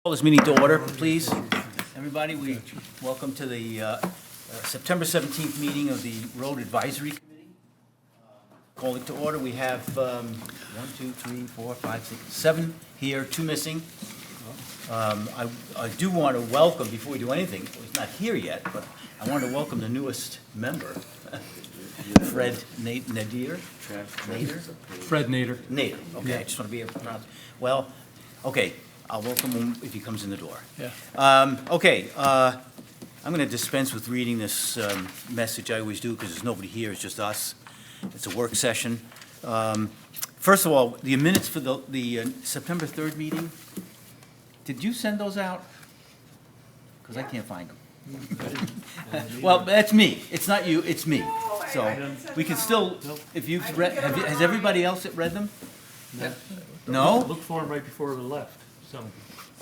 Call this meeting to order, please. Everybody, we welcome to the September 17th meeting of the Road Advisory Committee. Call it to order. We have 1, 2, 3, 4, 5, 6, 7 here, 2 missing. I do want to welcome, before we do anything, he's not here yet, but I want to welcome the newest member, Fred Nader. Fred Nader. Nader, okay, I just want to be able to pronounce. Well, okay, I'll welcome him if he comes in the door. Yeah. I'm going to dispense with reading this message. I always do because there's nobody here, it's just us. It's a work session. First of all, the minutes for the September 3rd meeting, did you send those out? Because I can't find them. Well, that's me. It's not you, it's me. So we can still, if you've read, has everybody else read them? No? Look for him right before we left, so.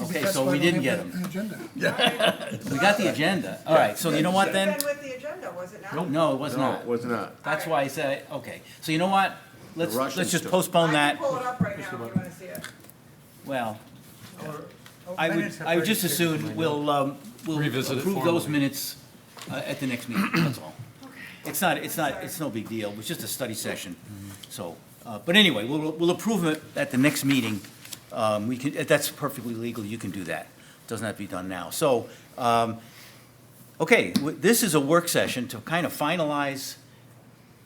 Okay, so we didn't get them. We got the agenda. All right, so you know what then? It was with the agenda, was it not? No, it was not. No, it was not. That's why I said, okay. So you know what? Let's Russians just took it. postpone I that. can pull it up right now if you want to see it. Well, I would just as soon we'll Revisit it approve those formally. minutes at the next meeting, that's all. It's no big deal. It was just a study session. So, but anyway, we'll approve it at the next meeting. We can, that's perfectly legal. You can do that. Doesn't have to be done now. So, okay, this is a work session to kind of finalize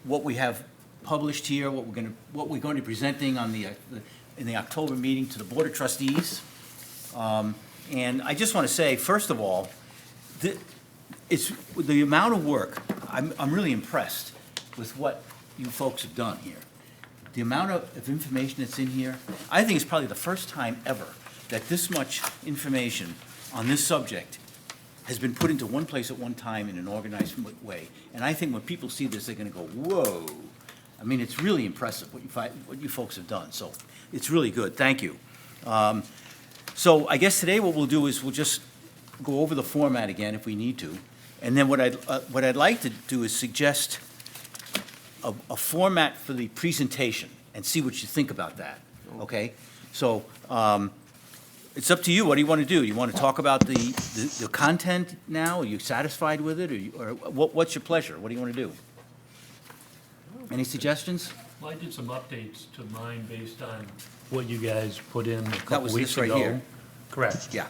what we have published here, what we're going to be presenting on in the October meeting to the Board of Trustees. And I just want to say, first of all, it's the amount of work, I'm really impressed with what you folks have done here. The amount of information that's in here, I think it's probably the first time ever that this much information on this subject has been put into one place at one time in an organized way. And I think when people see this, they're going to go, whoa. I mean, it's really impressive what you folks have done. So it's really good. Thank you. So I guess today what we'll do is we'll just go over the format again if we need to. And then what I'd like to do is suggest a format for the presentation and see what you think about that, okay? So it's up to you. What do you want to do? Do you want to talk about the content now? Are you satisfied with it? Or what's your pleasure? What do you want to do? Any suggestions? Well, I did some updates to mine based on what you guys put in a That couple was weeks this right ago. here? Correct. Yeah.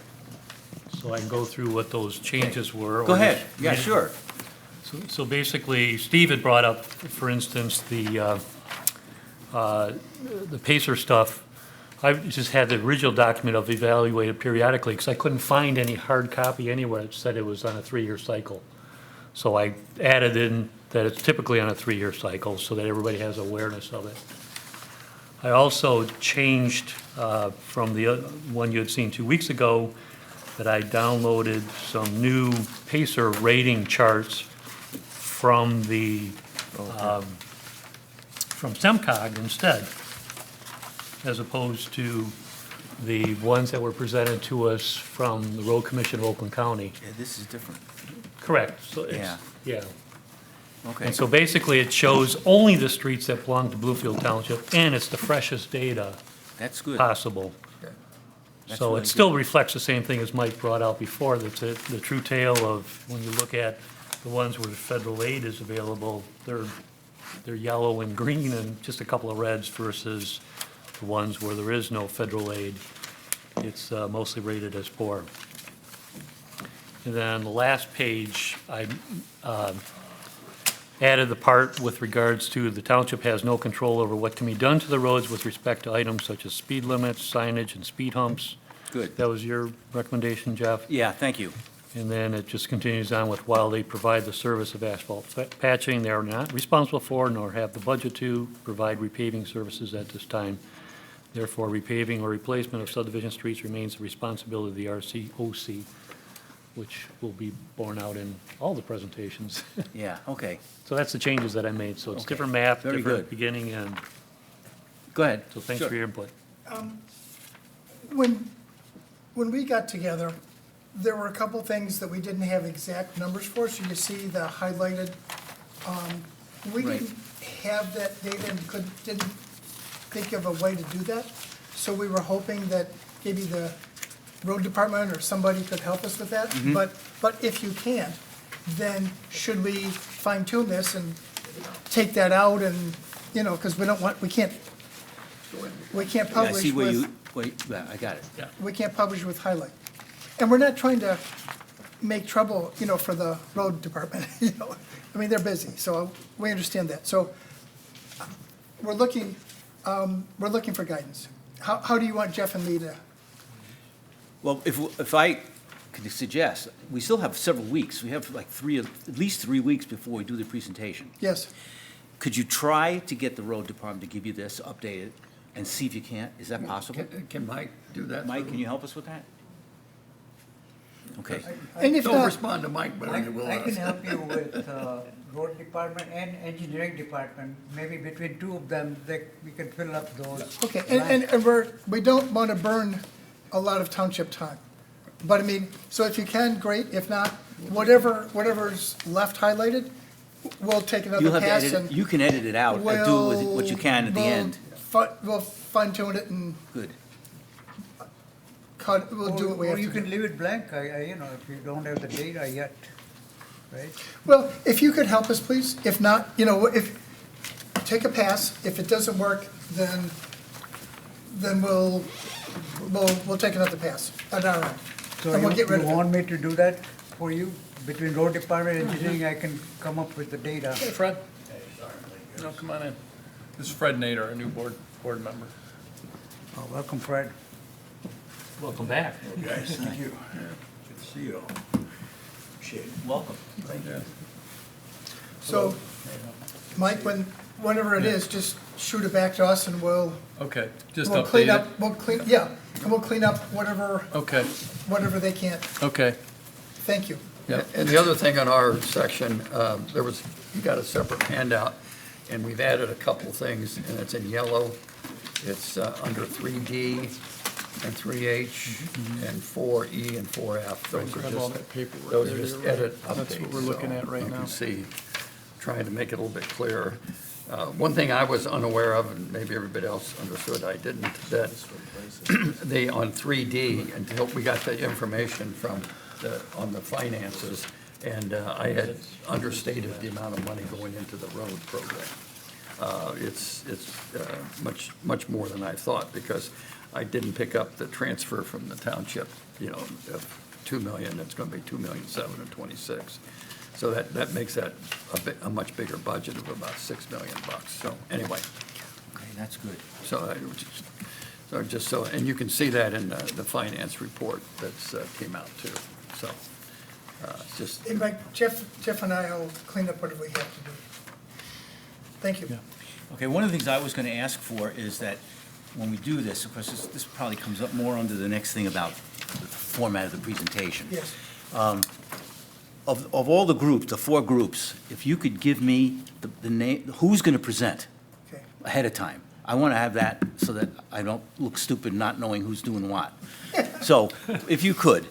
So I can go through what those changes were. Go or ahead. just- Yeah, sure. So basically, Steve had brought up, for instance, the Pacer stuff. I just had the original document of evaluated periodically, because I couldn't find any hard copy anywhere that said it was on a 3-year cycle. So I added in that it's typically on a 3-year cycle, so that everybody has awareness of it. I also changed from the one you had seen 2 weeks ago, that I downloaded some new Pacer rating charts from from SEMCOG instead, as opposed to the ones that were presented to us from the Road Commission of Oakland County. Yeah, this is different. Correct. So it's, Yeah. yeah. Okay. And so basically, it shows only the streets that belong to Bloomfield Township, and it's the freshest data That's good. possible. That's So really it still good. reflects the same thing as Mike brought out before, that's the true tale of, when you look at the ones where the federal aid is available, they're yellow and green and just a couple of reds versus the ones where there is no federal aid. It's mostly rated as poor. And then the last page, I added the part with regards to the township has no control over what can be done to the roads with respect to items such as speed limits, signage, and speed humps. Good. That was your recommendation, Jeff? Yeah, thank you. And then it just continues on with, while they provide the service of asphalt patching, they are not responsible for nor have the budget to provide repaving services at this time. Therefore, repaving or replacement of subdivision streets remains the responsibility of the RCOC, which will be borne out in all the presentations. Yeah, okay. So that's the changes that I made. So it's Okay. different map, Very different good. beginning, and Go ahead. so thanks Sure. for your input. When we got together, there were a couple things that we didn't have exact numbers for, so you see the highlighted. We Right. didn't have that data and didn't think of a way to do that. So we were hoping that maybe the road department or somebody could help us with that. But if you can't, then should we fine tune this and take that out and, you know, because we don't want, we can't Yeah, I publish see where you, with, wait, yeah, I got it. we can't publish with highlight. And we're not trying to make trouble, you know, for the road department, you know. I mean, they're busy, so we understand that. So we're looking for guidance. How do you want Jeff and me to? Well, if I could suggest, we still have several weeks. We have like at least 3 weeks before we do the presentation. Yes, Could you try to get the road department to give you this updated and see if you can't? Is that possible? Can Mike do that? Mike, can you help us with that? Okay. and if Don't not, respond to Mike, but I I will. I can help you with road department and engineering department. Maybe between two of them, we can fill up those. okay, and we don't want to burn a lot of township time. But I mean, so if you can, great. If not, whatever's left highlighted, we'll take You'll another have to pass edit it, and you can edit it out, or do with what you can at the end. We'll fine tune it and Good. cut, we'll do what we have Or to you do. can leave it blank, you know, if you don't have the data yet, right? Well, if you could help us, please. If not, you know, take a pass. If it doesn't work, then we'll take another pass at our end. So And we'll get rid you of it. want me to do that for you? Between road department and engineering, I can come up with the data. Hey, Fred. No, come on in. This is Fred Nader, a new board member. Oh, welcome, Fred. Welcome back. Guys, thank you. Good to see you all. Appreciate it. Welcome. Yeah. So, Mike, whenever it is, just shoot it back to us and we'll Okay, just clean update up, it. and we'll clean up Okay, whatever they can't. okay. Thank you. Yeah. And the other thing on our section, you got a separate handout, and we've added a couple things, and it's in yellow. It's under 3D and 3H and 4E and 4F. Those I are have all just, that paperwork those there, are just you're right. edit updates. That's what we're looking so at right you now. can see, trying to make it a little bit clearer. One thing I was unaware of, and maybe everybody else understood, I didn't, that they, on 3D, until we got the information from on the finances, and I had understated the amount of money going into the road program. It's much more than I thought, because I didn't pick up the transfer from the township, you know, of 2 million, it's gonna be 2,700,000 in '26. So that makes that a much bigger budget of about $6 million. So anyway, Okay, that's good. and you can see that in the finance report that's came out too. So just, And Mike, Jeff and I will clean up whatever we have to do. Thank you. Okay, one of the things I was gonna ask for is that when we do this, of course, this probably comes up more under the next thing about the format of the presentation. Yes. Of all the groups, the 4 groups, if you could give me the name, who's gonna present Okay. ahead of time. I wanna have that so that I don't look stupid not knowing who's doing what. So, if you could,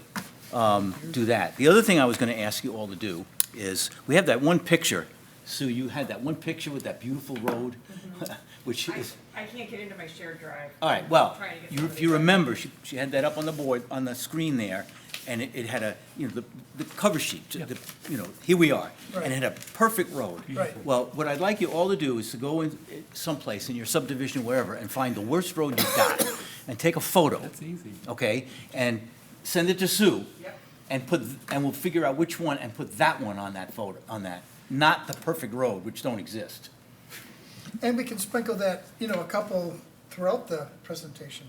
do that. The other thing I was gonna ask you all to do is, we have that one picture. Sue, you had that one picture with that beautiful road, which is, I can't get into my shared drive. all right, well, Trying to get you- some if of you these. remember, she had that up on the board, on the screen there, and it had a, you know, the cover sheet, you know, here we are. And it had a perfect road. Right. Well, what I'd like you all to do is to go in someplace in your subdivision, wherever, and find the worst road you've got, and take a photo. That's easy. Okay, and send it to Sue. Yep. And we'll figure out which one, and put that one on that photo, not the perfect road, which don't exist. And we can sprinkle that, you know, a couple throughout the presentation.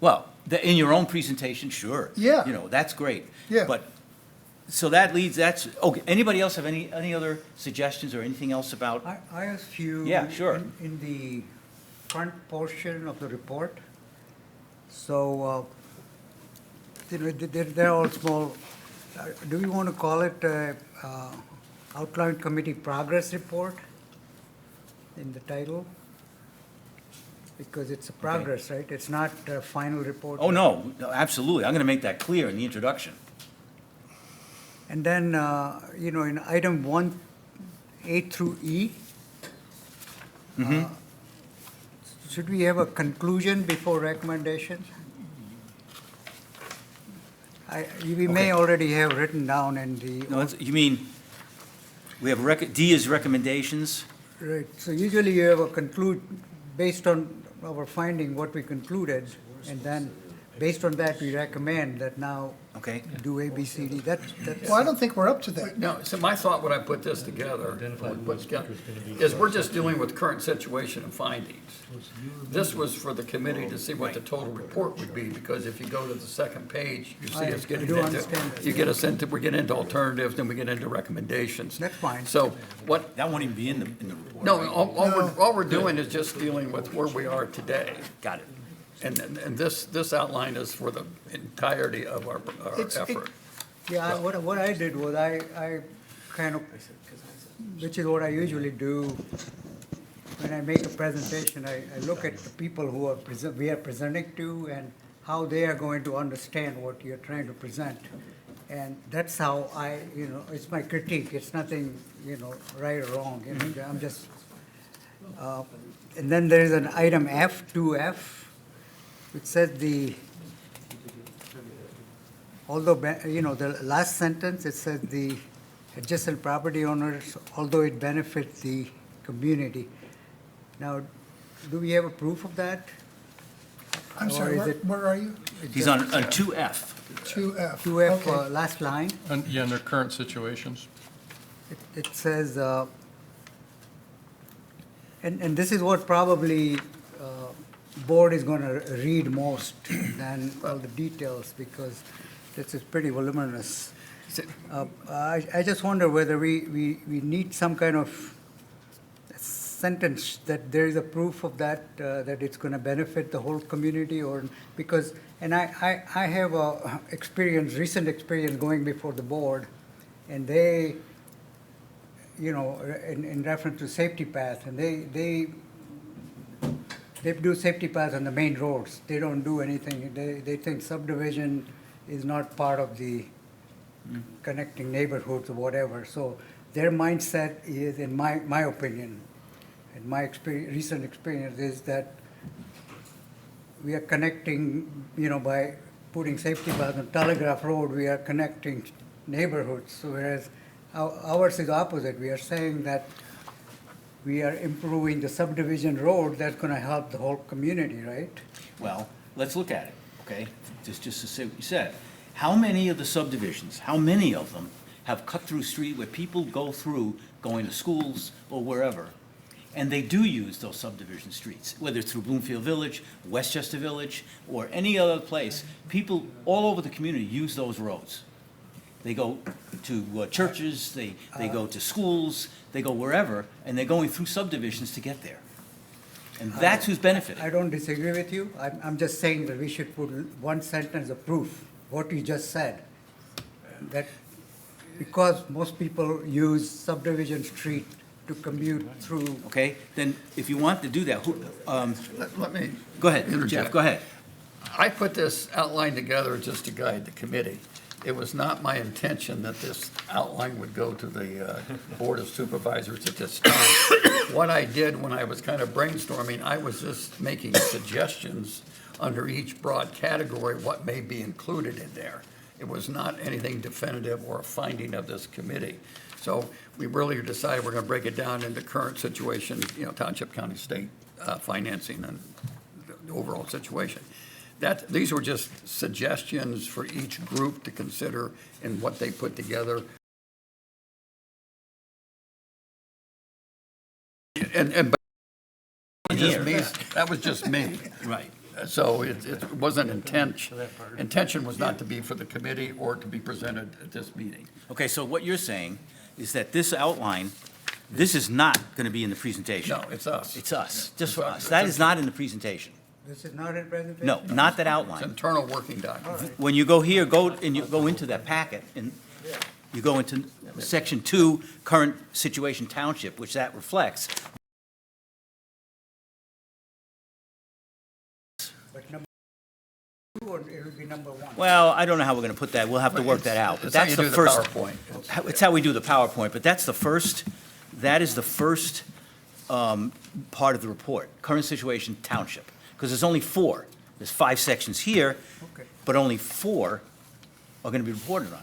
Well, in your own presentation, sure. Yeah. You know, that's great. Yeah. But, so that's, okay, anybody else have any other suggestions or anything else about? I asked you. Yeah, sure. In the front portion of the report, so, you know, they're all small. Do you want to call it outline committee progress report in the title? Because it's a progress, right? It's not a final report. Oh, no, absolutely, I'm gonna make that clear in the introduction. And then, you know, in item 1, A through E, should we have a conclusion before recommendations? We may already have written down in the. No, you mean, we have D is recommendations? Right, so usually you have a conclude, based on our finding, what we concluded, and then, based on that, we recommend that now Okay. do A, B, C, D. That's, Well, I don't think we're up to that. No, so my thought when I put this together, is we're just dealing with current situation and findings. This was for the committee to see what the total report would be, because if you go to the second page, you see us I getting do into, understand that. you get us into, we get into alternatives, then we get into recommendations. That's fine. So what, That won't even be in the report. no, right? all we're doing is just dealing with where we are today. Got it. And this outline is for the entirety of our It's- it- effort. Yeah, what I did was I kind of, which is what I usually do, when I make a presentation, I look at the people who are we are presenting to and how they are going to understand what you're trying to present. And that's how it's my critique, it's nothing, right or wrong, I'm just, and then there is an item F, 2F, which says although, the last sentence, it says the adjacent property owners, although it benefits the community. Now, do we have a proof of that? I'm Or sorry, is it- where are you? He's on 2F. 2F. 2F, Okay. last line, Yeah, under current situations. it says, and this is what probably board is going to read most than all the details, because this is pretty voluminous. I just wonder whether we need some kind of sentence that there is a proof of that, that it's going to benefit the whole community, or, because, and I have recent experience going before the board, and they, in reference to safety path, and they do safety paths on the main roads. They don't do anything, they think subdivision is not part of the connecting neighborhoods or whatever. So their mindset is, in my opinion, and my recent experience, is that we are connecting, by putting safety paths on Telegraph Road, we are connecting neighborhoods. So whereas ours is opposite. We are saying that we are improving the subdivision road, that's gonna help the whole community, right? Well, let's look at it, okay? Just to say what you said. How many of the subdivisions, how many of them have cut-through street where people go through going to schools or wherever, and they do use those subdivision streets, whether it's through Bloomfield Village, Westchester Village, or any other place? People all over the community use those roads. They go to churches, they go to schools, they go wherever, and they're going through subdivisions to get there. And that's who's benefiting. I don't disagree with you. I'm just saying that we should put one sentence of proof, what you just said. That because most people use subdivision street to commute through. Okay, then if you want to do that, Let me go ahead, Jeff, interject. go ahead. I put this outline together just to guide the committee. It was not my intention that this outline would go to the Board of Supervisors at this time. What I did when I was kind of brainstorming, I was just making suggestions under each broad category, what may be included in there. It was not anything definitive or a finding of this committee. So we really decided we're going to break it down into current situation, Township, County, State financing and the overall situation. These were just suggestions for each group to consider in what they put together. And that was just me. Right. So it wasn't intention was not to be for the committee or to be presented at this meeting. Okay, so what you're saying is that this outline, this is not going to be in the presentation. No, it's us. It's us, just for It's us. us. That is not in the presentation. This is not in presentation? No, not that It's outline. internal working document. When you go here, you go into that packet, and you go into section 2, current situation township, which that reflects. But number 2, or it will be number 1? Well, I don't know how we're going to put that. We'll have to work that out. But That's how that's you the do the first. PowerPoint. It's how we do the PowerPoint, but that is the first part of the report, current situation township. Because there's only 4. There's 5 sections here, Okay. but only 4 are gonna be reported on.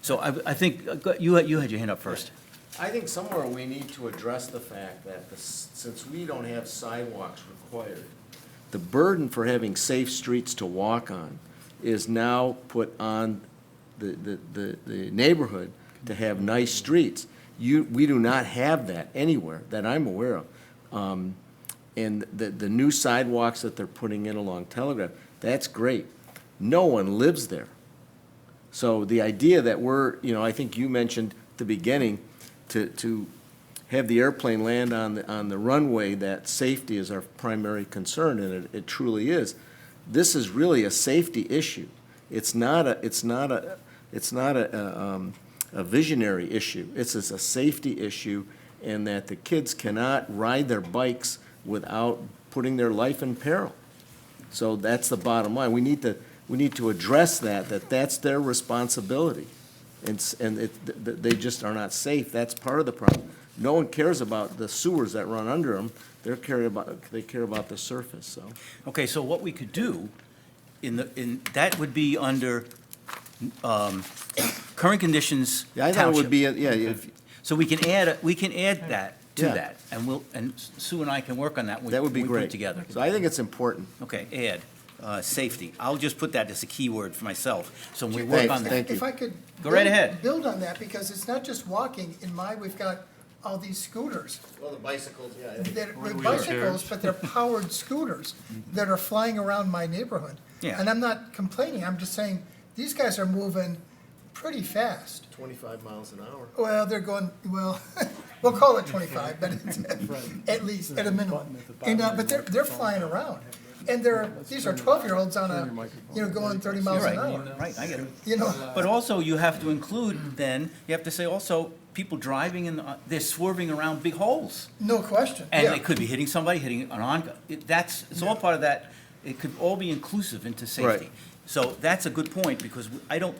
So I think, you had your hand up first. I think somewhere we need to address the fact that since we don't have sidewalks required, the burden for having safe streets to walk on is now put on the neighborhood to have nice streets. We do not have that anywhere that I'm aware of. And the new sidewalks that they're putting in along Telegraph, that's great. No one lives there. So the idea that I think you mentioned at the beginning, to have the airplane land on the runway, that safety is our primary concern, and it truly is. This is really a safety issue. It's not a visionary issue. It's a safety issue, and that the kids cannot ride their bikes without putting their life in peril. So that's the bottom line. We need to address that's their responsibility. They just are not safe. That's part of the problem. No one cares about the sewers that run under them. They care about the surface, so. Okay, so what we could do, that would be under current conditions Yeah, I thought it would township. be, So we can add that to Yeah. that, and Sue and I can work on that when that would be we put it great. together. So I think it's important. Okay, add, safety. I'll just put that as a keyword for myself, so when we work on that. Thank you. If I could. Go right build- ahead. Build on that, because it's not just walking. We've got all these scooters. Well, the bicycles, yeah. They're Wheelchairs. bicycles, but they're powered scooters that are flying around my neighborhood. Yeah. And I'm not complaining, I'm just saying, these guys are moving pretty fast. 25 miles an hour. Well, they're going, we'll call it 25, but it's at least, at a minimum. And, but they're flying around. And these are 12-year-olds on going 30 miles You're an right, hour. right, I get it. You know, But also, you have to include, then, you have to say also, people driving they're swerving around big holes. no question, And yeah. they could be hitting somebody, hitting an it's all part of that, it could all be inclusive into safety. Right. So that's a good point, because I don't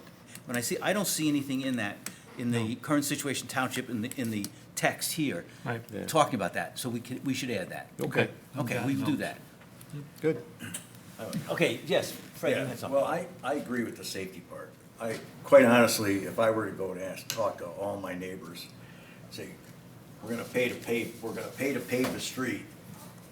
see anything in that, in the current situation township, in the text here, Right. Yeah. talking about that, so we should add that. Okay. Okay, we can do that. Good. Okay, yes, Fred, you Yeah, had something. well, I agree with the safety part. Quite honestly, if I were to go and talk to all my neighbors, say, we're gonna pay to pave the street,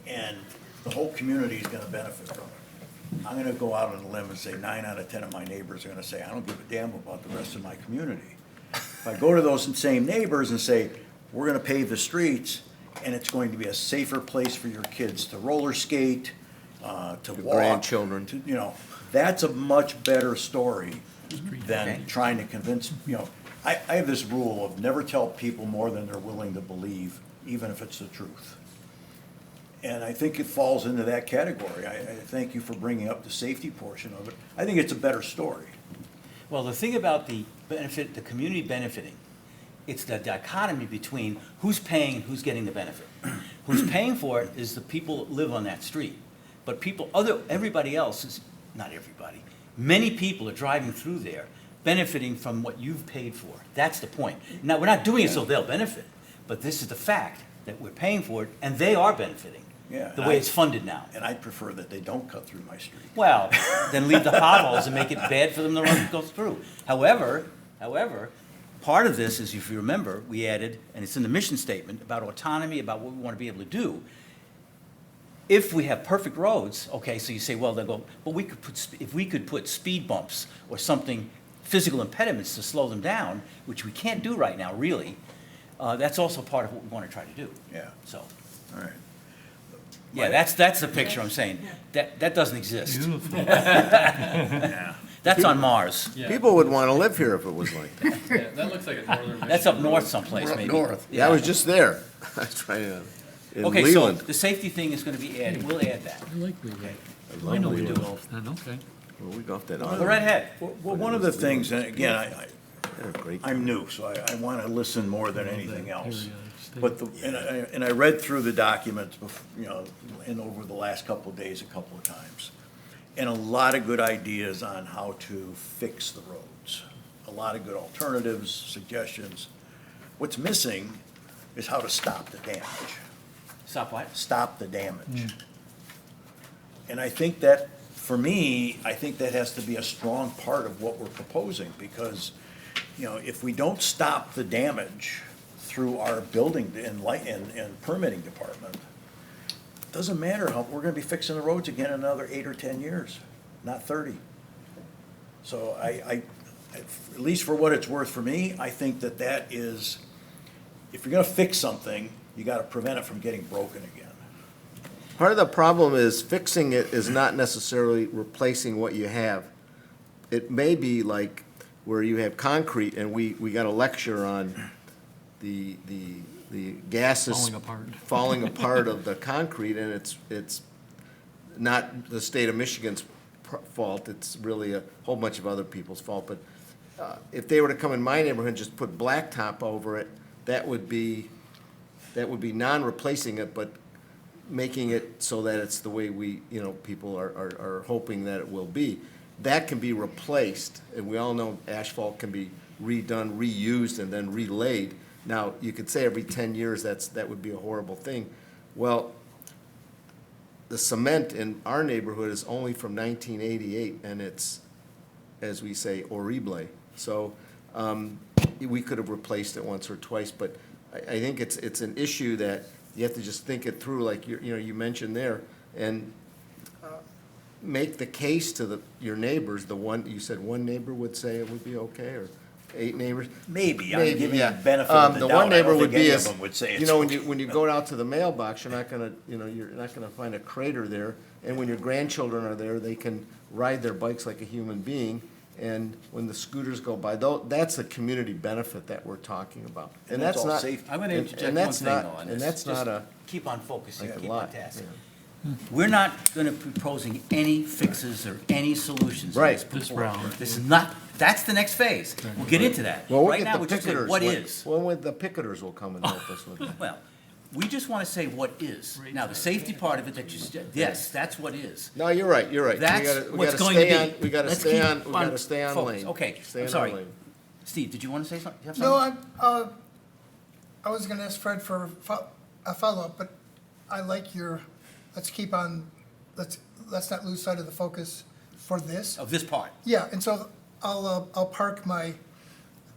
and the whole community is gonna benefit from it. I'm gonna go out on a limb and say 9 out of 10 of my neighbors are gonna say, I don't give a damn about the rest of my community. If I go to those same neighbors and say, we're gonna pave the streets, and it's going to be a safer place for your kids to roller skate, to walk. grandchildren. That's a much better story Okay. than trying to convince, I have this rule of never tell people more than they're willing to believe, even if it's the truth. And I think it falls into that category. I thank you for bringing up the safety portion of it. I think it's a better story. Well, the thing about the benefit, the community benefiting, it's the dichotomy between who's paying and who's getting the benefit. Who's paying for it is the people that live on that street. But everybody else is, not everybody, many people are driving through there benefiting from what you've paid for. That's the point. Now, we're not doing it so they'll benefit, but this is the fact that we're paying for it and they are benefiting. Yeah, The way it's funded now. And I'd prefer that they don't cut through my street. Well, then leave the potholes and make it bad for them to go through. However, part of this is, if you remember, we added, and it's in the mission statement, about autonomy, about what we want to be able to do. If we have perfect roads, okay, so you say, well, they'll go, but if we could put speed bumps or something, physical impediments to slow them down, which we can't do right now, really, that's also part of what we want to try to do. Yeah, So, all right. yeah, that's the picture I'm saying. That doesn't exist. Beautiful. That's on Mars. People would want to live here if it was like that. Yeah, that looks like a northern. That's up north someplace, We're up maybe. north. Yeah, I was just there. I was trying to, in Okay, so Leland. the safety thing is gonna be added, we'll add that. I like Leland. love I know we do Leland. golf then, okay. Well, we golfed that Go on. right ahead. Well, one of the things, and again, They're great. I'm new, so I want to listen more than anything else. Periodic state. But and I read through the documents, and over the last couple of days, a couple of times. And a lot of good ideas on how to fix the roads. A lot of good alternatives, suggestions. What's missing is how to stop the damage. Stop what? Stop the damage. And I think that for me, I think that has to be a strong part of what we're proposing, because, if we don't stop the damage through our building and permitting department, it doesn't matter how, we're gonna be fixing the roads again in another 8 or 10 years, not 30. So at least for what it's worth for me, I think that is, if you're gonna fix something, you gotta prevent it from getting broken again. Part of the problem is fixing it is not necessarily replacing what you have. It may be like where you have concrete, and we got a lecture on the gases falling apart of the concrete, and it's not the state of Michigan's fault, it's really a whole bunch of other people's fault. But if they were to come in my neighborhood and just put blacktop over it, that would be non-replacing it, but making it so that it's the way we, people are hoping that it will be. That can be replaced, and we all know asphalt can be redone, reused, and then relaid. Now, you could say every 10 years, that would be a horrible thing. Well, the cement in our neighborhood is only from 1988, and it's, as we say, horrible. So we could have replaced it once or twice, but I think it's an issue that you have to just think it through, like you mentioned there, and make the case to your neighbors. You said one neighbor would say it would be okay, or 8 neighbors? Maybe, I'm Maybe, giving you yeah. the benefit of the The doubt. one neighbor I don't would think be any is, of them would say it's when you go out to the mailbox, you're not gonna find a crater there. And when your grandchildren are there, they can ride their bikes like a human being. And when the scooters go by, that's a community benefit that we're talking about. And that's all not. safety. I'm gonna and- interject and one that's thing not- though on And this. that's not Just a, keep on focusing, like a keep lot. on task. yeah. We're not gonna be proposing any fixes or any solutions. to Right. this This report. round. This is not, that's the next phase. We'll get into that. Well, we'll Right get now, the we're just saying, picketers. what is? When the picketers will come and help us with that. Well, we just wanna say what is. Now, the safety part of it that you, yes, that's what is. No, you're right. We That's gotta what's stay going to be. on- We gotta Let's stay keep on, we on gotta stay on focus. lane. Okay, Stay I'm on sorry. our lane. Steve, did you wanna say something? You have No, something? I was gonna ask Fred for a follow-up, but I like let's keep on, let's not lose sight of the focus for this. Of this part. Yeah, and so I'll park my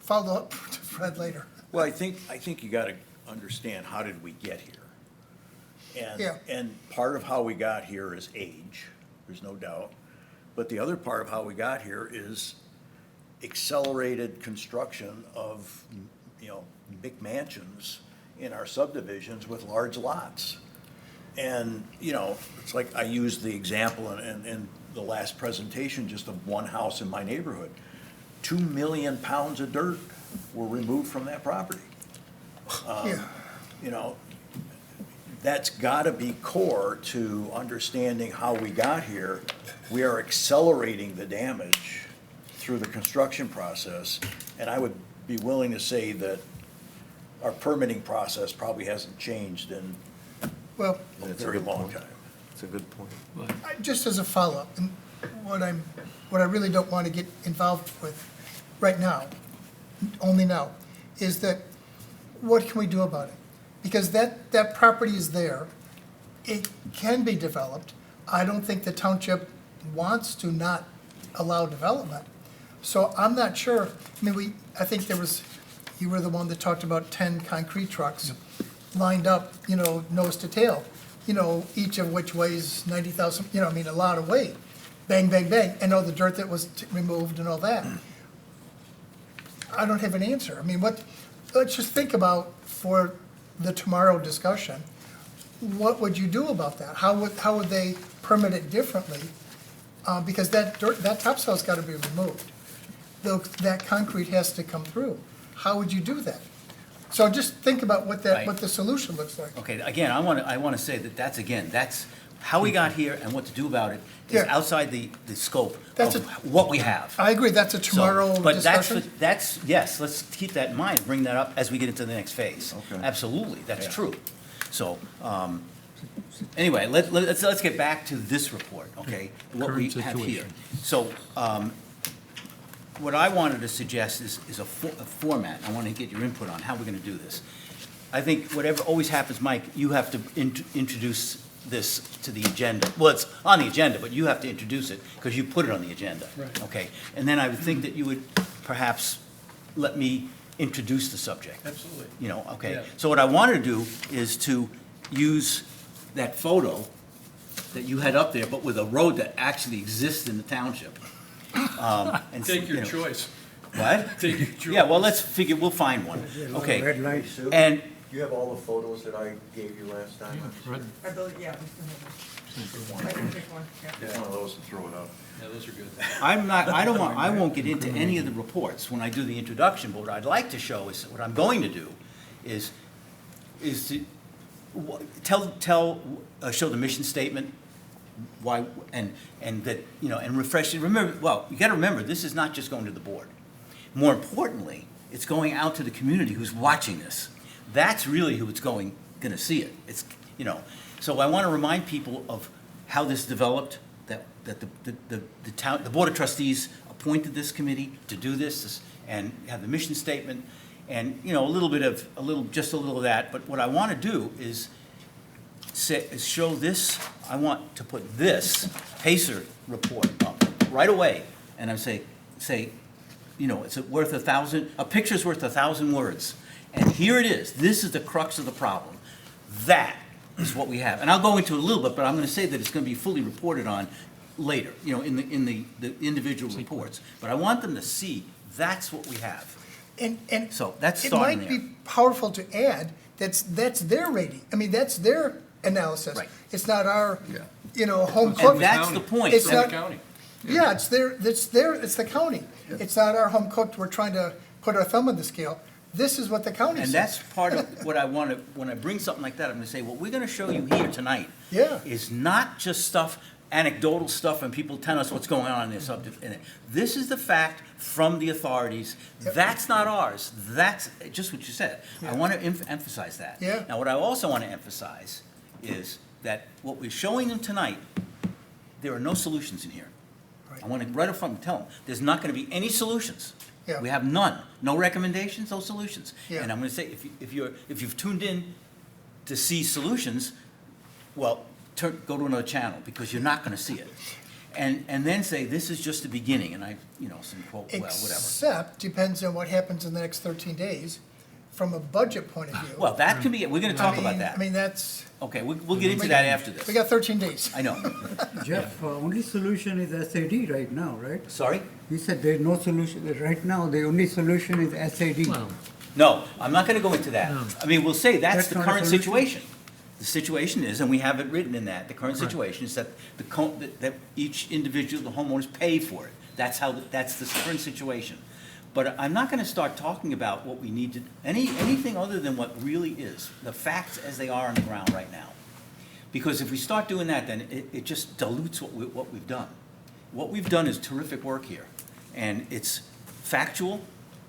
follow-up to Fred later. Well, I think you gotta understand, how did we get here? Yeah. And part of how we got here is age, there's no doubt. But the other part of how we got here is accelerated construction of, big mansions in our subdivisions with large lots. And, it's like I used the example in the last presentation, just of one house in my neighborhood. 2 million pounds of dirt were removed from that property. Yeah, That's gotta be core to understanding how we got here. We are accelerating the damage through the construction process, and I would be willing to say that our permitting process probably hasn't changed in well, a very long time. It's a good point. just as a follow-up, and what I really don't want to get involved with right now, only now, is that what can we do about it? Because that property is there, it can be developed. I don't think the township wants to not allow development. So I'm not sure, I think you were the one that talked about 10 concrete trucks lined up, nose to tail, each of which weighs 90,000, a lot of weight. Bang, bang, bang, and all the dirt that was removed and all that. I don't have an answer. Let's just think about, for the tomorrow discussion, what would you do about that? How would they permit it differently? Because that topsoil's gotta be removed. That concrete has to come through. How would you do that? So just think about what Right. the solution looks like. Okay, again, I wanna say that's how we got here and what to do about it is Yeah. outside the scope That's of what we have. I agree, that's a So, tomorrow but discussion. yes, let's keep that in mind, bring that up as we get into the next phase. Okay. Absolutely, that's Yeah. true. So, anyway, let's get back to this report, okay? What we Current have here. situation. So, what I wanted to suggest is a format. I want to get your input on how we're going to do this. I think whatever always happens, Mike, you have to introduce this to the agenda. Well, it's on the agenda, but you have to introduce it, because you put it on the agenda. Right. Okay, and then I would think that you would perhaps let me introduce the subject. Absolutely. You know, okay. Yeah. So what I want to do is to use that photo that you had up there, but with a road that actually exists in the township. And Take your you know- choice. What? Take your choice. Yeah, well, let's figure, we'll find one. Okay. Red light. And, You have all the photos that I gave you last time? I believe, yeah, we still have one. I can pick one, yeah. Get one of those and throw it up. Yeah, those are good. I won't get into any of the reports when I do the introduction, but what I'd like to show is, what I'm going to do is to show the mission statement, why, and that, you know, and refresh it. Remember, well, you gotta remember, this is not just going to the board. More importantly, it's going out to the community who's watching this. That's really who it's gonna see it. It's, you know, so I wanna remind people of how this developed, that the Board of Trustees appointed this committee to do this, and have the mission statement, and, you know, just a little of that. But what I wanna do is show this, I want to put this Pacer report up right away, and I say, you know, it's worth a picture's worth 1,000 words. And here it is. This is the crux of the problem. That is what we have. And I'll go into it a little bit, but I'm gonna say that it's gonna be fully reported on later, you know, in the individual reports. But I want them to see that's what we have. And So that's it starting might there. be powerful to add, that's their rating. I mean, that's their analysis. Right. It's not our, Yeah. you know, home And cooked. that's the point. It's From the not- county. Yeah, it's the county. It's not our home cooked, we're trying to put our thumb on the scale. This is what the county And says. that's part of what I want to, when I bring something like that, I'm going to say, what we're going to show you here tonight Yeah. is not just stuff, anecdotal stuff, and people telling us what's going on in their subject. This is the fact from the authorities. Yep. That's not ours. That's just what you said. I Yeah. want to emphasize that. Yeah. Now, what I also want to emphasize is that what we're showing them tonight, there are no solutions in here. Right. I want to right up front tell them, there's not going to be any solutions. Yeah. We have none. No recommendations, no solutions. Yeah. And I'm going to say, if you've tuned in to see solutions, well, go to another channel, because you're not going to see it. And then say, this is just the beginning, and some quote, well, whatever. Except, depends on what happens in the next 13 days, from a budget point of view. Well, that can be, we're going to talk about I that. mean, that's, Okay, we'll get into that after this. we got 13 days. I know. Jeff, only solution is SAD right now, right? Sorry? You said there's no solution, right now, the only solution is SAD. Well, No, I'm not going to go into that. I mean, we'll say that's That's the not a current solution? situation. The situation is, and we have it written in that, the current situation is that that each individual, the homeowners pay for it. That's the current situation. But I'm not gonna start talking about what we need to, anything other than what really is, the facts as they are on the ground right now. Because if we start doing that, then it just dilutes what we've done. What we've done is terrific work here, and it's factual,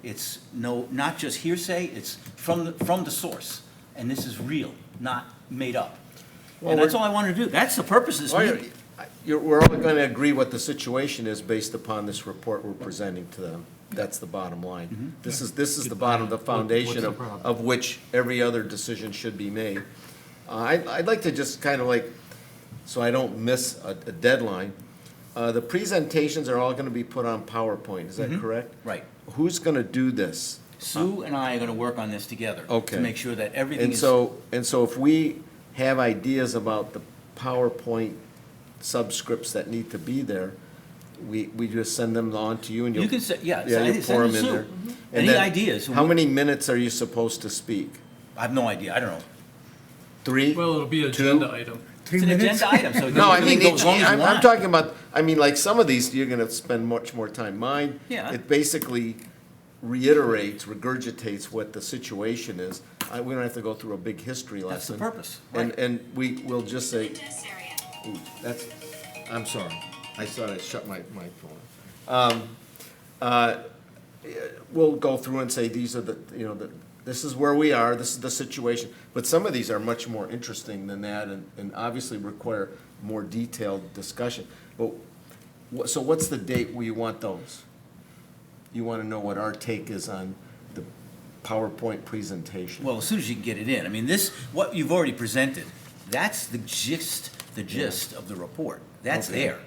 it's not just hearsay, it's from the source. And this is real, not made up. And that's all I wanted to do. That's the purpose of this meeting. We're all going to agree what the situation is based upon this report we're presenting to them. That's the bottom line. This is the bottom, the foundation of which every other decision should be made. I'd like to just kind of like, so I don't miss a deadline, the presentations are all going to be put on PowerPoint, is that correct? Right. Who's going to do this? Sue and I are gonna work on this together. Okay. To make sure that everything And is. so if we have ideas about the PowerPoint subscripts that need to be there, we just send them on to you and you'll. You can say, yeah, Yeah, you send pour it them to in there. Sue. And Any then ideas? How many minutes are you supposed to speak? I have no idea, I don't know. 3? Well, it'll be an agenda item. It's an agenda item, so. No, I you mean, can go as long as you I'm want. talking about, I mean, like, some of these, you're gonna spend much more time. Mine, Yeah. it basically reiterates, regurgitates what the situation is. We don't have to go through a big history That's the lesson. purpose, And, right. and we'll just say, ooh, I'm sorry, I thought I shut my phone. We'll go through and say, these are this is where we are, this is the situation. But some of these are much more interesting than that and obviously require more detailed discussion. But, so what's the date where you want those? You want to know what our take is on the PowerPoint presentation? Well, as soon as you can get it in. I mean, what you've already presented, That's the gist of the report. That's Okay. there.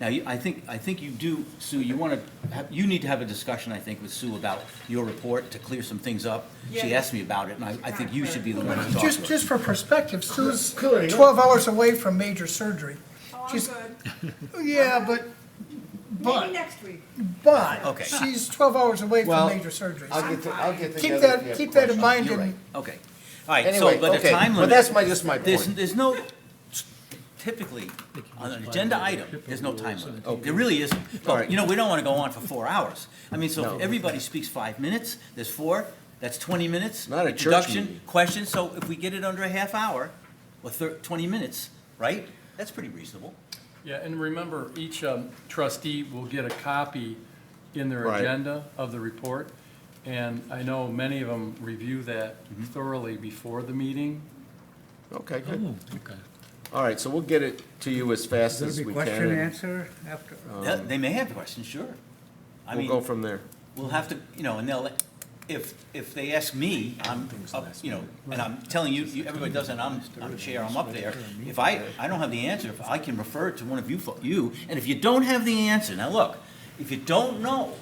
Now, I think you do, Sue, you need to have a discussion, I think, with Sue about your report to clear some things up. She Yeah. asked me about it, and I think you should be the one to talk to her. Just for perspective, Sue's 12 hours away from major surgery. Oh, I'm She's- good. Yeah, Maybe next week. but Okay. she's 12 hours away Well, from major surgery. I'll get Keep together. that, if you keep have that in questions. mind You're right, and okay. All right, so, Anyway, but the okay, time but limit. that's just my There's, point. there's no, typically, on an agenda item, there's no time limit. There really isn't. All But, right. you know, we don't want to go on for 4 hours. I mean, so No. if everybody speaks 5 minutes, there's 4, that's 20 minutes. Not a church Introduction, meeting. questions, so if we get it under a half hour, or 20 minutes, right? That's pretty reasonable. Yeah, and remember, each trustee will get a copy in their Right. agenda of the report. And I know many of them review that thoroughly before the meeting. Okay, good. Oh, okay. All right, so we'll get it to you as fast There'll as be we question can. and and answer after? Yeah, They may have questions, sure. I We'll mean, go from there. we'll have to, you know, and they'll, if they ask me, I'm up, you know, and I'm telling you, everybody does it, I'm chair, I'm up there. If I don't have the answer, if I can refer it to one of you, and if you don't have the answer, now look, if you don't know,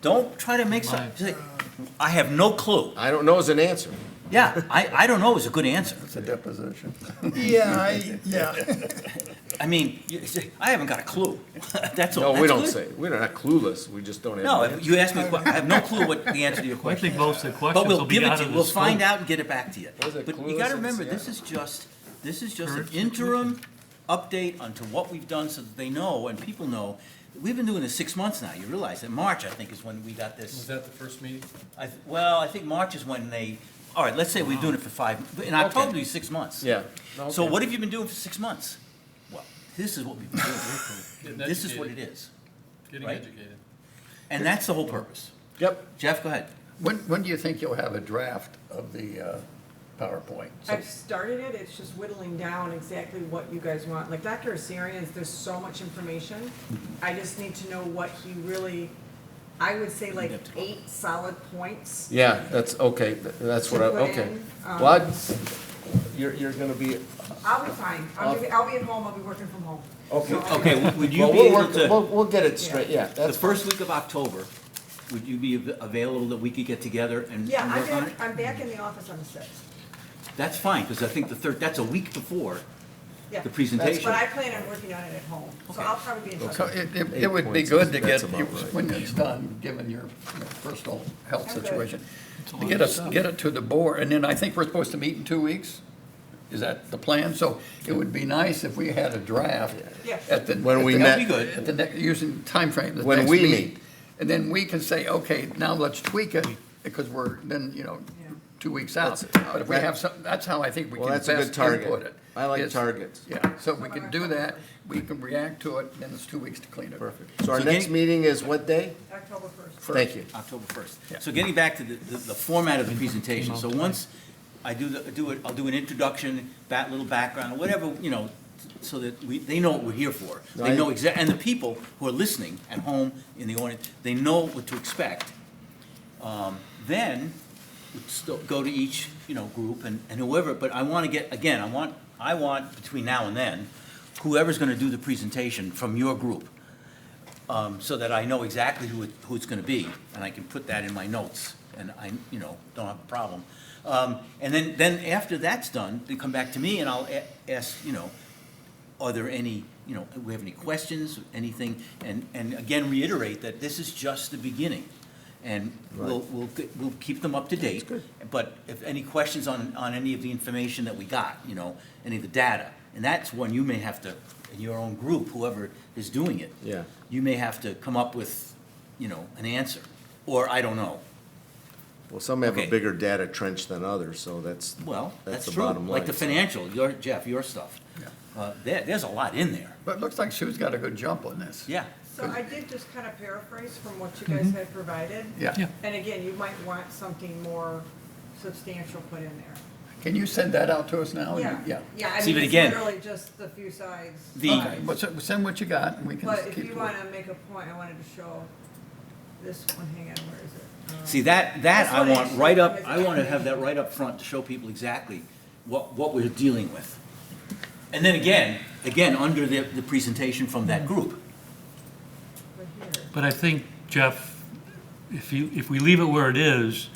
don't try to make some, say, I have no clue. I don't know is an answer. Yeah, I don't know is a good answer. It's a deposition. yeah. I mean, you say, I haven't got a clue. That's all. No, we That's don't good. say, we're not clueless, we just don't have. No, an if answer. you ask me, I have no clue what the answer to your I question think is. most of the But questions we'll will be give it out to of you, the we'll find scope. out and get it back to you. Was it But you clueless gotta in remember, this is just an interim update onto what we've done so that they know and people know. We've been doing this 6 months now, you realize that March, I think, is when we got Was this. that the first meeting? Well, I think March is when they, all right, let's say we're doing it for 5, in October, it'll be 6 months. Yeah. So Okay. what have you been doing for 6 months? Well, this is what we've been doing. Getting This is what it educated. is. Getting right? educated. And that's the whole purpose. Yep, Jeff, go ahead. When do you think you'll have a draft of the PowerPoint? So- I've started it, it's just whittling down exactly what you guys want. Like Dr. Asarian, there's so much information. I just need to know what he really, I would say like 8 solid points. yeah, that's, okay, that's what I, To put okay. in, Well, you're gonna be, I'll be fine. I'll be at home, I'll be working from home. okay. So I'll- Okay, would you Well, be we'll able work, to, we'll get it straight, yeah, the that's. first week of October, would you be available that we could get together and Yeah, work on it? I'm back in the office on the 6th. That's fine, because I think that's a week before Yeah. the presentation. But I plan on working on it at home, so I'll probably be in touch. So it would be 8 good to points, get, that's about right. when it's done, given your personal health Okay. situation, to get it to the board, and then I think we're supposed to meet in 2 weeks? Is that the plan? So it would be nice if we had a draft Yeah. at the. When at we the met- next- That'd be good. At the next, using timeframe, the When next we meeting. meet. And then we can say, okay, now let's tweak it, because we're then, Yeah. 2 weeks out. But if we have some, that's how I think we Well, can that's a good best input target. it. I like is- targets. Yeah, so if we can do that, we can react to it, then it's 2 weeks to clean it. Perfect. So our So next getting- meeting is what day? October 1st. Thank you. October 1st. Yeah. So getting back to the format of the presentation, so once I I'll do an introduction, little background, or whatever, so that they know what we're here for. They know and the people who are listening at home, in the audience, they know what to expect. Then, we'd still go to each, group and whoever, but I want to get, again, I want between now and then, whoever's going to do the presentation from your group, so that I know exactly who it's going to be, and I can put that in my notes, and I, don't have a problem. And then after that's done, they come back to me, and I'll ask, are there any, we have any questions, anything, and again, reiterate that this is just the beginning. And we'll keep them up to date. But if any questions on any of the information that we got, any of the data, and that's when you may have to, in your own group, whoever is doing it. Yeah. You may have to come up with, an answer, or I don't know. Well, some have a Okay. bigger data trench than others, so that's That's the true. bottom line. Like the financial, Jeff, your stuff. Yeah. There's a lot in there. But it looks like Sue's got a good jump on this. Yeah. So I did just kind of paraphrase from what you guys had provided. Yeah. And again, you might want something more substantial put in there. Can you send that out to us now? Yeah, Yeah. yeah, I See, mean, but it's again- literally just the few sides. Okay, well, send what you got, and we can But if keep you it. want to make a point, I wanted to show this one, hang on, where is it? See, that That's I what want I right should up, do, I want to have that right up front to show people exactly what we're dealing with. And then again, under the presentation from that group. Right here. But I think, Jeff, if we leave it where it is,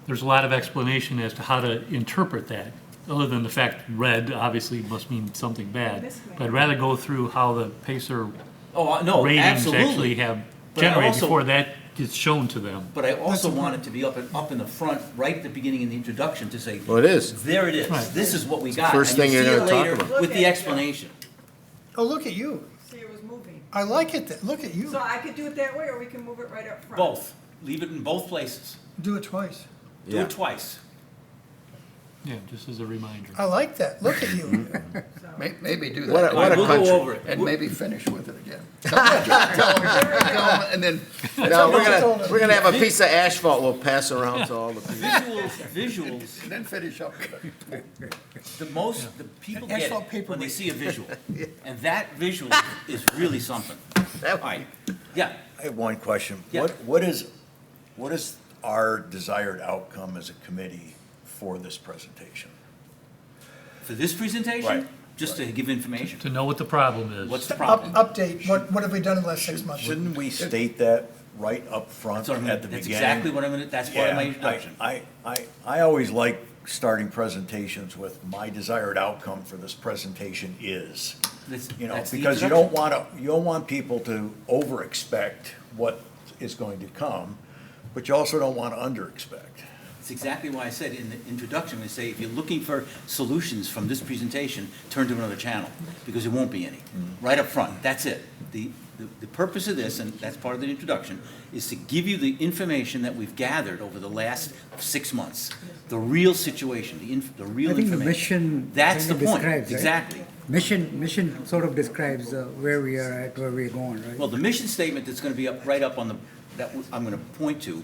there's a lot of explanation as to how to interpret that, other than the fact red obviously must mean something bad. But I'd rather go through how the Pacer Oh, no, ratings absolutely. actually have But I generated also- before that gets shown to them. But I also want it to be up in the front, right at the beginning in the introduction, to say, Well, it is. there it is, Right. this is what we got. First And thing you you're see it gonna talk later about. with the explanation. Oh, look at you. See, it was moving. I like it, look at you. So I could do it that way, or we can move it right up front. Both, leave it in both places, Do it twice. do Yeah. it twice. Yeah, just as a reminder. I like that, look at you. So- Maybe do What that. a, what a We'll go country. over it. And maybe finish with it again. Tell 'em, and then, No, we're gonna have a piece of asphalt we'll pass around to all the people. Visuals, and then finish up with it. the people get Asphalt it paper when they weight. see a visual. And that visual is really something. All right, yeah, I have one question. Yeah. What is our desired outcome as a committee for this presentation? for this presentation, Right. just to give information. To know what the problem is. What's the problem? Update, what have we done in the last 6 months? Shouldn't we state that right up front That's what I'm at the gonna- that's beginning? exactly what I'm gonna, that's part of my Yeah, introduction. I always like starting presentations with my desired outcome for this presentation is. That's- You know, that's the because introduction. you don't want people to over-expect what is going to come, but you also don't want to under-expect. It's exactly why I said in the introduction, I say, if you're looking for solutions from this presentation, turn to another channel, because there won't be any. Right up front, that's it. The purpose of this, and that's part of the introduction, is to give you the information that we've gathered over the last 6 months. The real situation, the real I think the information. mission That's the kind of point, describes, right? exactly. Mission sort of describes where we are at, where we're going, right? Well, the mission statement that's gonna be up, right up on the, I'm gonna point to,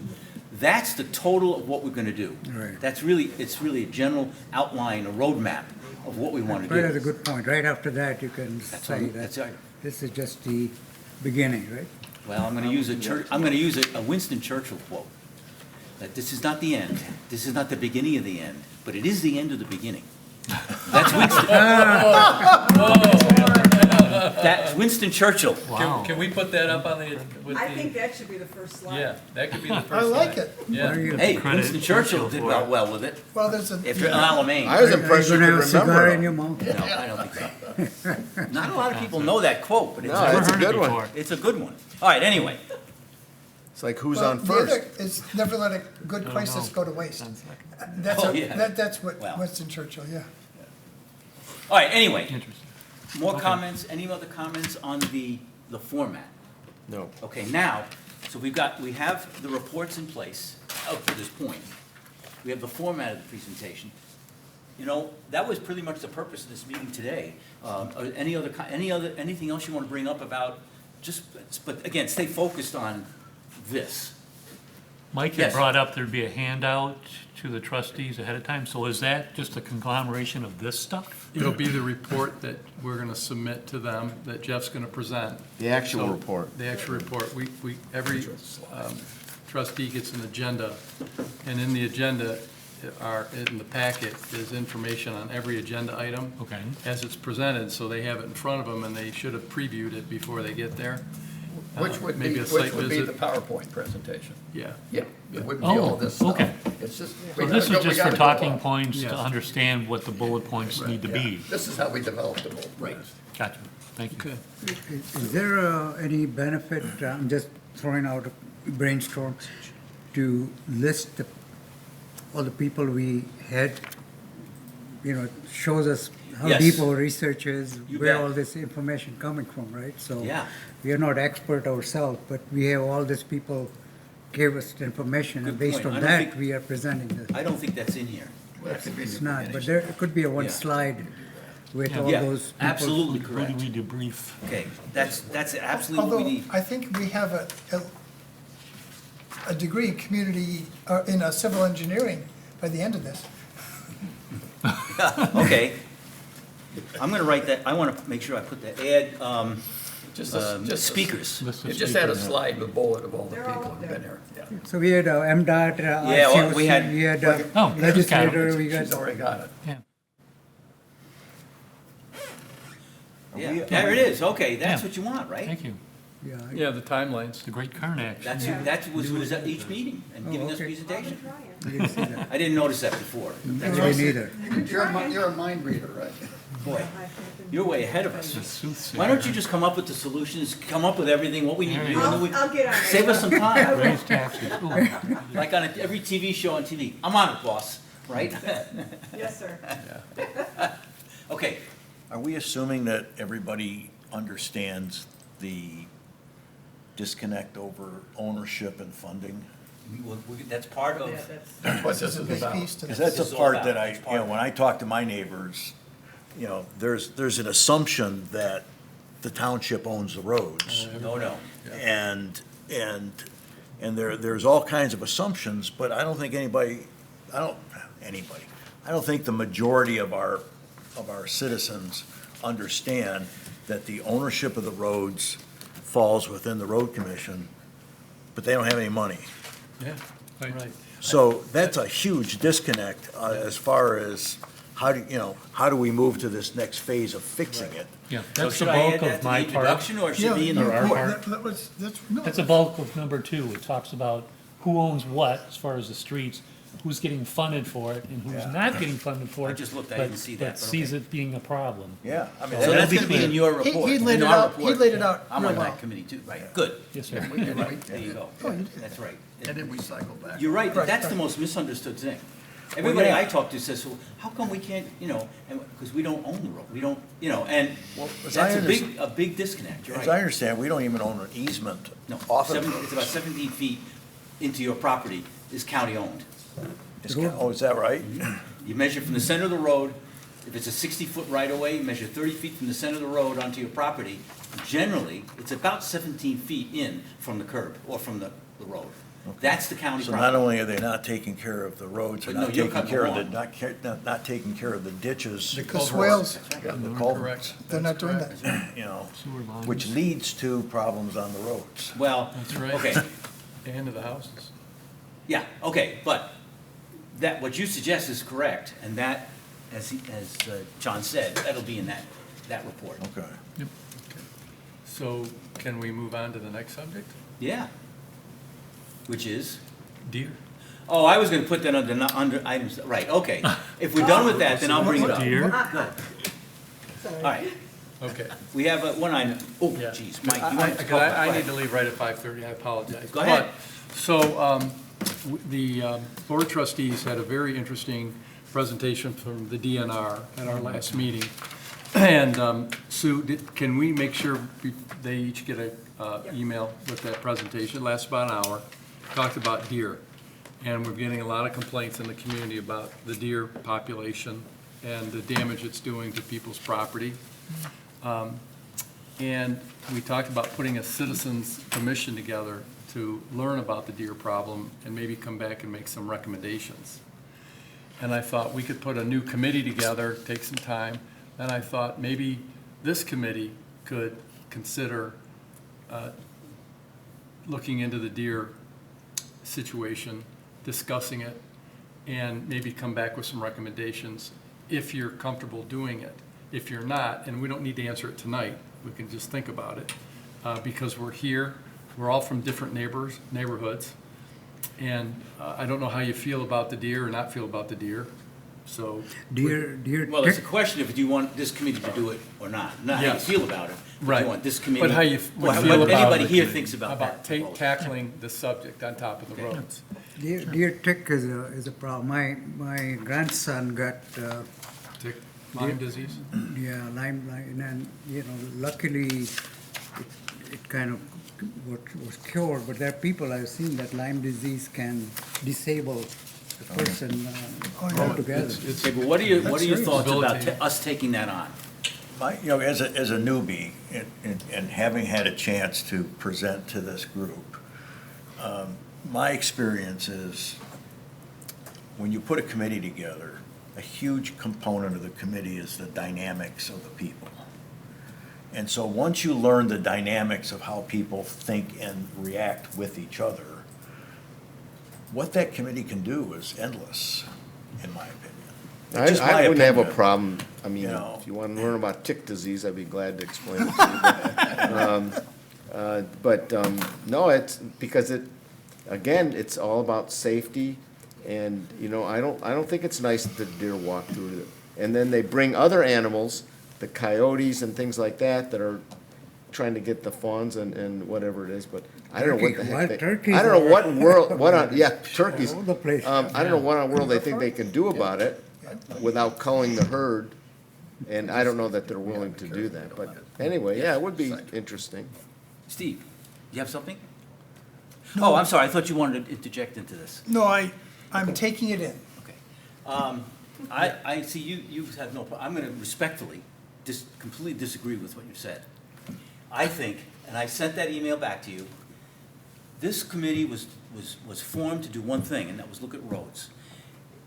that's the total of what we're gonna do. Right. It's really a general outline, a roadmap of what we wanna do. Right, that's a good point. Right after that, you can That's say right, that's that right. this is just the beginning, right? Well, I'm gonna use a Winston Churchill quote. That this is not the end, this is not the beginning of the end, but it is the end of the beginning. That's Winston. That's Winston Churchill. Wow. Can we put that up on the, with I think the, that should be the first slide. yeah, that could be the first I like slide. it. Yeah. What are you- Hey, Credit Winston Churchill did for it. well with it, Well, there's a. after Alamein. I was Are you impressed you gonna could have a cigar remember in your them. mouth? No, I don't think so. Not a lot of people know that quote, but No, Never it's a heard it good one. before. it's a good one. All right, anyway, It's like who's Well, on the first? other is never let a good crisis go to waste. That's, Oh, yeah. that's what Well. Winston Churchill, yeah. all right, anyway, Interesting. more Okay. comments, any other comments on the format? No. Okay, now, so we have the reports in place up to this point. We have the format of the presentation. You know, that was pretty much the purpose of this meeting today. Anything else you want to bring up about, but again, stay focused on this. Mike Yes. had brought up there'd be a handout to the trustees ahead of time, so is that just a conglomeration of this stuff? It'll be the report that we're gonna submit to them, that Jeff's gonna present. The actual So, report. The actual report. Every trustee gets an agenda, and in the agenda in the packet is information on every agenda item. Okay. As it's presented, so they have it in front of them, and they should have previewed it before they get there. Which would be, Maybe a which site would be visit. the PowerPoint presentation. Yeah. Yeah, it wouldn't be all this stuff. okay. It's just. So this is just for talking points Yes. to understand what the bullet points need to be. This is how we develop the bullet Right. points. Gotcha, thank you. Okay. Is there any benefit, I'm just throwing out a brainstorm, to list all the people we had? You know, it shows us how Yes. deep our research is, You where bet. all this information coming from, right? So Yeah. we are not expert ourselves, but we have all these people gave us the information, and Good based point. on I don't that, think- we are presenting this. I don't think that's in here. It's not, but there could be a one Yeah. slide with all Yeah, those people. absolutely Who correct. do we debrief? Okay, that's absolutely what we Although, need. I think we have a degree in community, in civil engineering by the end of this. Okay. I'm gonna write that, I wanna make sure I put that, add, Just speakers. List of You just had a speakers. slide with bullet of all the They're all people up who've there. been here. Yeah. So we had MDOT, Yeah, well, we had- ICOC, we had Oh, legislator, we She's got, already got it. Yeah. Yeah, we- there it is, okay, that's Yeah. what you want, right? Thank you. Yeah. Yeah, the timelines. It's a great Karnak. That's what was at each meeting and giving us okay. presentation. I didn't see that. I didn't notice that before. That's Me right. neither. You're a mind reader, right? Boy, you're way ahead of us. The soothsayer. Why don't you just come up with the solutions, come up with everything, what we need to do, and then we, I'll get on it. save us some time. Raise taxes. Ooh. Like on every TV show on TV. I'm on it, boss, right? Yes, sir. Okay, Are we assuming that everybody understands the disconnect over ownership and funding? that's part of, Yeah, that's. That's what this is Big about. piece to Because this. that's This is a all part about- that it's part of when I talk to my neighbors, there's an assumption that the township owns the roads. no. And there's all kinds of assumptions, but I don't think I don't think the majority of our citizens understand that the ownership of the roads falls within the road commission, but they don't have any money. Yeah, right. So that's a huge disconnect as far as how do we move to this next phase of fixing it? Yeah, So that's the should I bulk add that of to the my part. introduction, or should it be in the Or our report? part. No. That's the bulk of number 2. It talks about who owns what as far as the streets, who's getting funded for it, and who's Yeah. not getting funded for it. I just looked, I but- didn't see that, But but sees okay. it being a problem. Yeah, I mean, So that'll that's be gonna be in clear. your He- report. he laid in it our out- he report. laid it out I'm real on well. that committee too, right, good. Yes, sir. There you go. Oh, you did. That's right. And then we cycle back. You're right, Right, that's the right. most misunderstood thing. Everybody yeah. I talk to says, well, how come we can't, because we don't own the road, we don't, and Well, as I that's a big disconnect, you're as I right. understand, we don't even own an easement No, off of it's about 17 feet into your property is county-owned. Oh, is that right? You measure from the center of the road, if it's a 60-foot right-of-way, you measure 30 feet from the center of the road onto your property. Generally, it's about 17 feet in from the curb or from the road. That's the county So not property. only are they not taking care of the roads, they're But no, not you're taking cutting care of the not taking care of the ditches. The swales, Yeah, the culverts, they're not doing that. Sewer lines. which leads to problems on the roads. Well, That's right. okay, And to the houses. yeah, okay, but what you suggest is correct, and that, as John said, that'll be in that report. Okay. So can we move on to the next subject? Yeah. Which is? Deer. Oh, I was gonna put that under items, right, okay. If we're done with that, then I'll bring it up. Deer. All right, Okay. we have one item, oh, Yeah. geez, Mike, you want to go? I need to leave right at 5:30, I apologize. Go ahead. But, So, the Board of Trustees had a very interesting presentation from the DNR at our last meeting. And Sue, can we make sure they each get a email with that presentation? It lasts about an hour. Talked about deer. And we're getting a lot of complaints in the community about the deer population and the damage it's doing to people's property. And we talked about putting a citizens commission together to learn about the deer problem and maybe come back and make some recommendations. And I thought we could put a new committee together, take some time. And I thought maybe this committee could consider looking into the deer situation, discussing it, and maybe come back with some recommendations if you're comfortable doing it. If you're not, and we don't need to answer it tonight, we can just think about it, because we're here, we're all from different neighborhoods, and I don't know how you feel about the deer or not feel about the deer, so. Deer, Well, it's a question of, do you want this committee to do it or not? Not how you Yes. feel about it, but do Right. you want this committee? But how you what feel about anybody it. here thinks about that. About tackling the subject on top of the roads. deer tick is a problem. My grandson got, Tick, Lyme disease? yeah, Lyme, and, luckily, it kind of was cured, but there are people I've seen that Lyme disease can disable the person altogether. It's, Okay, but what are your serious. thoughts about Debilitating. us taking that on? As a newbie, and having had a chance to present to this group, my experience is, when you put a committee together, a huge component of the committee is the dynamics of the people. And so once you learn the dynamics of how people think and react with each other, what that committee can do is endless, in my opinion. Just my I wouldn't have a opinion. problem, I mean, You know. if you want to learn about tick disease, I'd be glad to explain it to you. But, no, it's, because it, again, it's all about safety, and, you know, I don't think it's nice that the deer walk through it. And then they bring other animals, the coyotes and things like that, that are trying to get the fawns and whatever it is, but I don't know what the Turkey, heck wild they, turkeys I don't know are- what world, what on, yeah, turkeys. All over the place. I don't know what on world they think they can do about it without culling the herd, and I don't know that they're willing to do that, but anyway, yeah, it would be interesting. Steve, you have something? Oh, I'm sorry, I thought you wanted to interject into this. No, I'm taking it in. Okay. I see you have no, I'm gonna respectfully completely disagree with what you said. I think, and I sent that email back to you, this committee was formed to do one thing, and that was look at roads.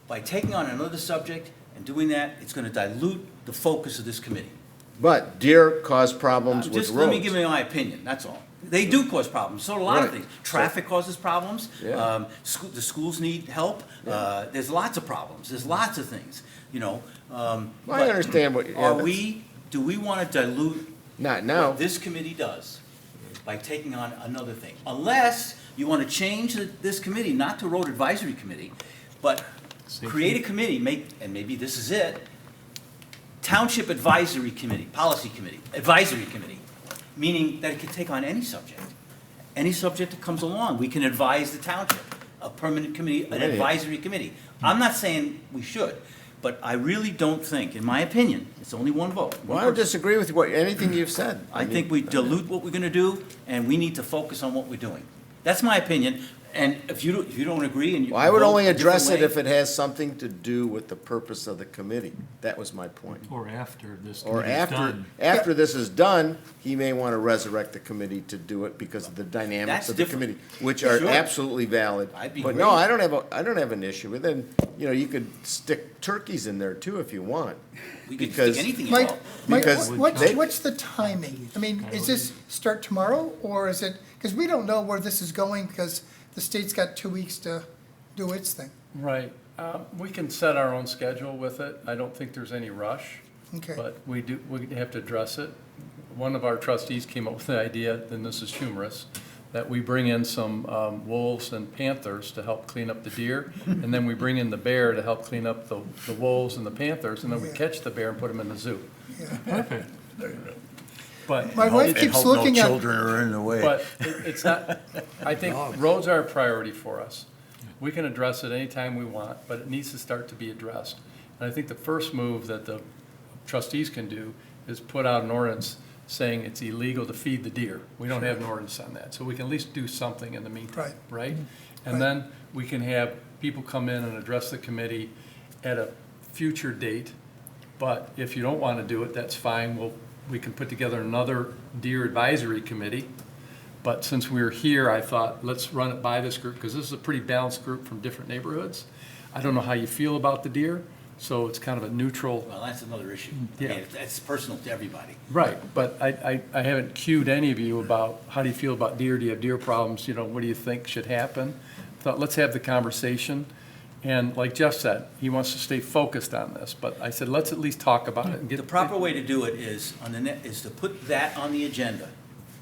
By taking on another subject and doing that, it's gonna dilute the focus of this committee. But deer cause problems with Just let me roads. give you my opinion, that's all. They do cause problems, so do a lot of Right. things. Traffic causes problems, Yeah. the schools need help, there's lots of problems, there's lots of things, you know. I but understand what, yeah, do we wanna dilute not now. what this committee does by taking on another thing? Unless you wanna change this committee, not to road advisory committee, but create a committee, and maybe this is it, Township Advisory Committee, Policy Committee, Advisory Committee, meaning that it can take on any subject that comes along. We can advise the township, a permanent committee, an Yeah. advisory committee. I'm not saying we should, but I really don't think, in my opinion, it's only one vote. Well, I don't disagree with anything you've said. I think we dilute what we're gonna do, and we need to focus on what we're doing. That's my opinion, and if you don't agree and you. Well, I would vote only a different address it way- if it has something to do with the purpose of the committee. That was my point. Or after this Or committee's done. after this is done, he may want to resurrect the committee to do it because of the dynamics That's of the different. committee, which are Sure. absolutely valid. I'd be But no, great. I don't have an issue with it. You know, you could stick turkeys in there too if you want. We can because- stick anything Mike, involved. Because they- what's the timing? I mean, is this start tomorrow, or is it, because we don't know where this is going, because the state's got 2 weeks to do its thing. Right. We can set our own schedule with it. I don't think there's any rush. Okay. But we have to address it. One of our trustees came up with the idea, and this is humorous, that we bring in some wolves and panthers to help clean up the deer, and then we bring in the bear to help clean up the wolves and the panthers, and then we Yeah. catch the bear and put him in the zoo. Perfect. But My wife keeps looking at, Children are in the way. But it's not, I think roads are a priority for us. We can address it anytime we want, but it needs to start to be addressed. And I think the first move that the trustees can do is put out an ordinance saying it's illegal to feed the deer. We don't have an ordinance on that, so we can at least do something in the meantime, right? And then we can have people come in and address the committee at a future date. But if you don't want to do it, that's fine. We can put together another deer advisory committee. But since we're here, I thought, let's run it by this group, because this is a pretty balanced group from different neighborhoods. I don't know how you feel about the deer, so it's kind of a neutral. Well, that's another issue. Yeah. And that's personal to everybody. Right, but I haven't cued any of you about, how do you feel about deer? Do you have deer problems? You know, what do you think should happen? Thought, let's have the conversation. And like Jeff said, he wants to stay focused on this, but I said, let's at least talk about it and get. The proper way to do it is is to put that on the agenda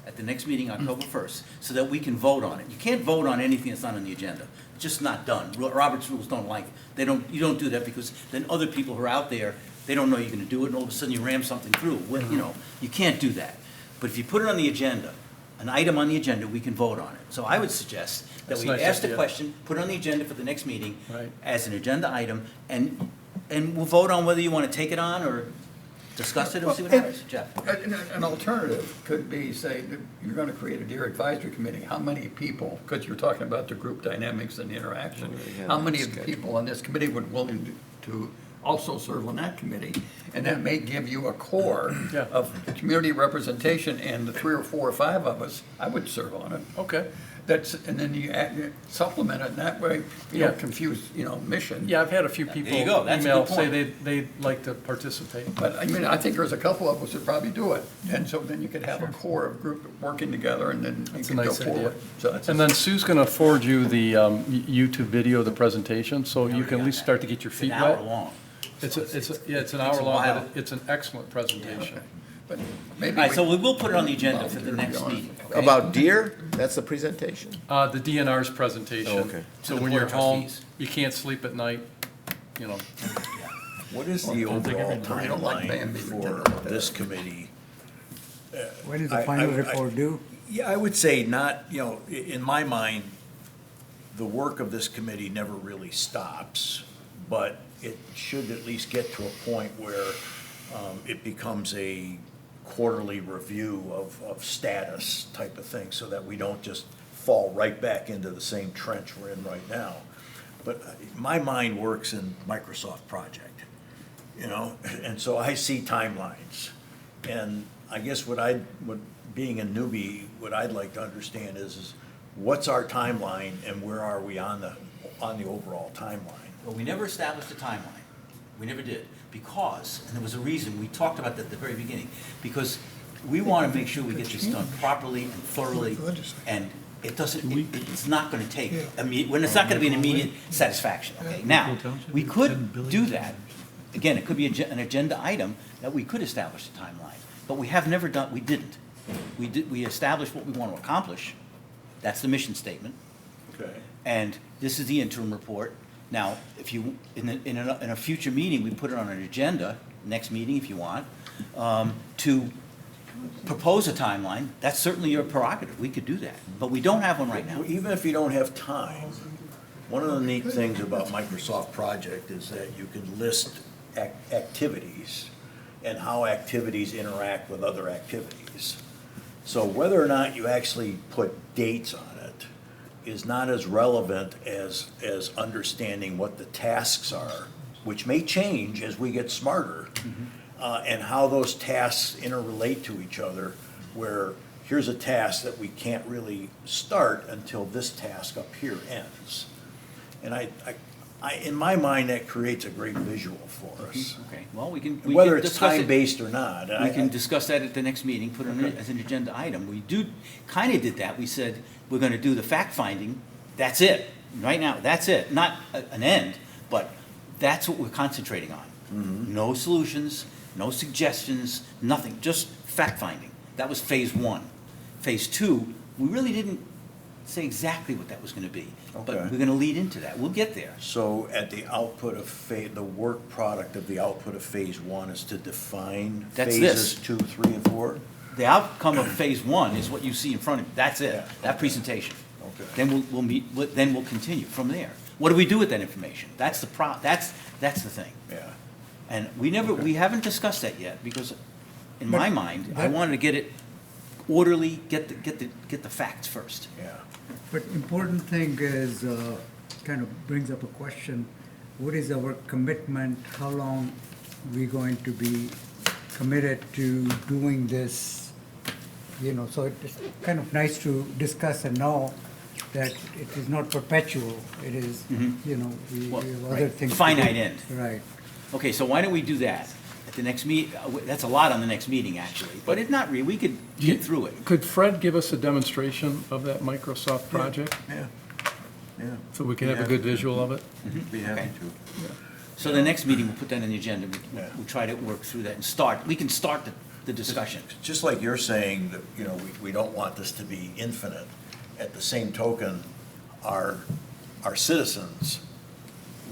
at the next meeting, October 1st, so that we can vote on it. You can't vote on anything that's not on the agenda. It's just not done. Robert's rules don't like it. You don't do that, because then other people who are out there, they don't know you're gonna do it, and all of a sudden you ram something through. You know, you can't do that. But if you put it on the agenda, an item on the agenda, we can vote on it. So I would suggest that That's we a nice ask the idea. question, put it on the agenda for the next meeting Right. as an agenda item, and we'll vote on whether you wanna take it on or discuss it and see what happens. Jeff? An alternative could be, say, that you're gonna create a deer advisory committee, how many people, because you're talking about the group dynamics and the interaction, how many of the people on this committee would willing to also serve on that committee? And that may give you a core Yeah. of community representation, and the 3 or 4 or 5 of us, I would serve on it. Okay. And then you supplement it, and that way you Yeah. don't confuse, mission. Yeah, I've had a few people you go. That's a email, good say point. they'd like to participate. But I mean, I think there's a couple of us that probably do it, and so then you could have a core of group working together, and then you That's a can go nice idea. forward. So that's And then Sue's gonna forward you the YouTube video of the presentation, so you can at least start to get your It's feet an hour wet. long. It's an hour long, but it's an excellent presentation. But All maybe right, so we, we will put it on the agenda for the next Volunteer, meeting. okay? About deer, that's the presentation? The DNR's presentation. Oh, okay. To So the when Board you're of home, Trustees. you can't sleep at night, you know. What is the don't think overall everybody don't like timeline Bambi, for pretend about this that. committee? When is the I- final I- report due? Yeah, I would say not, in my mind, the work of this committee never really stops, but it should at least get to a point where it becomes a quarterly review of status type of thing, so that we don't just fall right back into the same trench we're in right now. But my mind works in Microsoft Project, and so I see timelines. And I guess being a newbie, what I'd like to understand is what's our timeline and where are we on the overall timeline? Well, we never established a timeline. We never did, because, and there was a reason, we talked about that at the very beginning, because we want to make sure we get this done properly and thoroughly, and it doesn't, it's not going to take, it's not going to be an immediate satisfaction, okay? Now, we could do that. Again, it could be an agenda item that we could establish a timeline, but we have never done, we didn't. We established what we want to accomplish. That's the mission statement. Okay. And this is the interim report. Now, if you, in a future meeting, we put it on an agenda, next meeting if you want, to propose a timeline, that's certainly your prerogative, we could do that. But we don't have one right now. Even if you don't have time, one of the neat things about Microsoft Project is that you can list activities and how activities interact with other activities. So whether or not you actually put dates on it is not as relevant as understanding what the tasks are, which may change as we get smarter, and how those tasks interrelate to each other, where here's a task that we can't really start until this task up here ends. And I, in my mind, that creates a great visual for us. Okay, well, we can Whether it's discuss it. time-based or not. We can discuss that at the next meeting, put it as an agenda item. We kind of did that. We said, we're going to do the fact-finding, that's it. Right now, that's it. Not an end, but that's what we're concentrating on. No solutions, no suggestions, nothing, just fact-finding. That was phase one. Phase two, we really didn't say exactly what that was going to be, but Okay. we're going to lead into that. We'll get there. So at the output of the work product of the output of phase one is to define That's phases this. 2, 3, and 4? The outcome of phase one is what you see in front of you. That's it, Yeah, that okay. presentation. Okay. Then we'll meet, then we'll continue from there. What do we do with that information? That's the that's the thing. Yeah. And we haven't discussed that yet, because in my mind, I wanted to get it orderly, get the facts first. Yeah. But important thing is, kind of brings up a question, what is our commitment, how long we going to be committed to doing this? So it's kind of nice to discuss and know that it is not perpetual, it is, we Well, have right. other things. to Finite do. end. Right. Okay, so why don't we do that at the next that's a lot on the next meeting, actually, but it's not really, we could get through it. Could Fred give us a demonstration of that Microsoft project? Yeah. Yeah. So we can have a good visual of it? Be happy Okay. to. So the next meeting, we'll put that on the agenda. Yeah. We'll try to work through that and we can start the discussion. Just like you're saying that, we don't want this to be infinite. At the same token, our citizens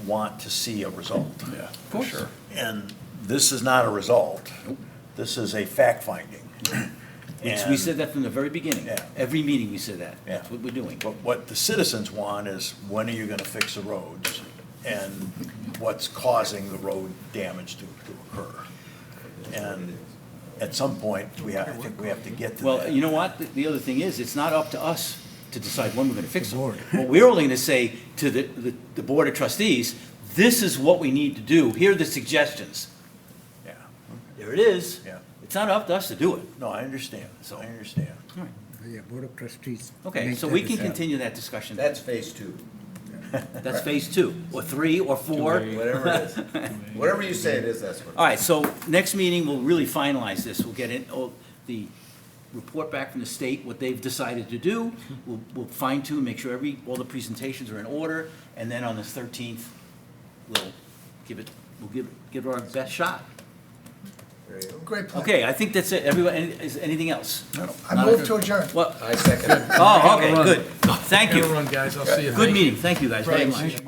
want to see a result. Yeah, For sure. And this is not a result. This is a fact-finding. We said that from the very beginning. Yeah. Every meeting we said that. Yeah. That's what we're doing. But what the citizens want is, when are you gonna fix the roads? And what's causing the road damage to occur? And at some point, I think we have to get to that. Well, you know what? The other thing is, it's not up to us to decide when we're gonna fix it. Well, we're only gonna say to the Board of Trustees, this is what we need to do. Here are the suggestions. Yeah, There it is. yeah. It's not up to us to do it. No, I understand, I understand. Yeah, Board of Trustees. Okay, make so that we can decision. continue that discussion. That's phase 2, That's phase 2, or 3, or 4. whatever it is. Whatever you say it is, that's what. All right, so next meeting, we'll really finalize this. We'll get the report back from the state, what they've decided to do. We'll fine tune, make sure all the presentations are in order, and then on the 13th, we'll give it we'll give it our best shot. Great plan. Okay, I think that's it. Everyone, is anything else? I move to adjourn. Well, I second it. oh, okay, good. Thank you. Run, guys, I'll see you. Good meeting. Thank you guys very much.